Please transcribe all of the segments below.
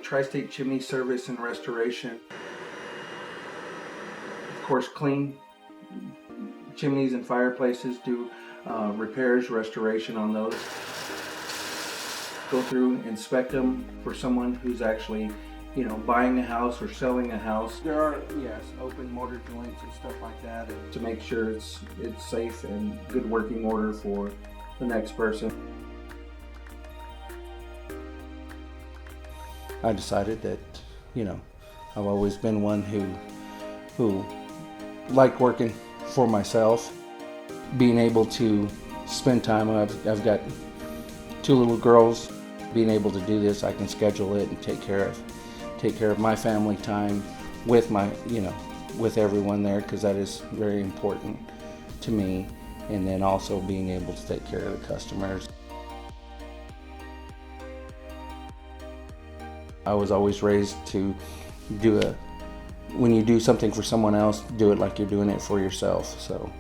Tri-State Chimney Service and Restoration. Of course, clean chimneys and fireplaces, do repairs, restoration on those. Go through, inspect them for someone who's actually, buying a house or selling a house. There are, yes, open mortar joints and stuff like that to make sure it's safe and good working order for the next person. I decided that, I've always been one who liked working for myself, being able to spend time. I've got 2 little girls. Being able to do this, I can schedule it and take care of my family time with with everyone there, because that is very important to me. And then also being able to take care of the customers. I was always raised to when you do something for someone else, do it like you're doing it for yourself. So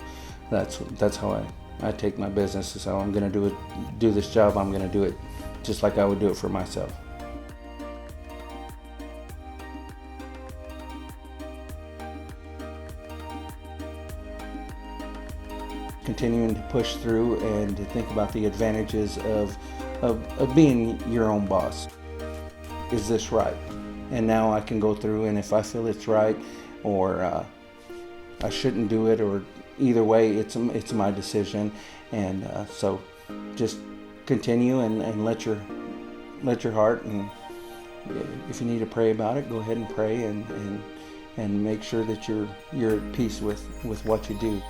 that's how I take my business. So I'm going to do this job. I'm going to do it just like I would do it for myself. Continuing to push through and to think about the advantages of being your own boss. Is this right? And now I can go through, and if I feel it's right, or I shouldn't do it, or either way, it's my decision. And so just continue and let your heart, and if you need to pray about it, go ahead and pray and make sure that you're at peace with what you do.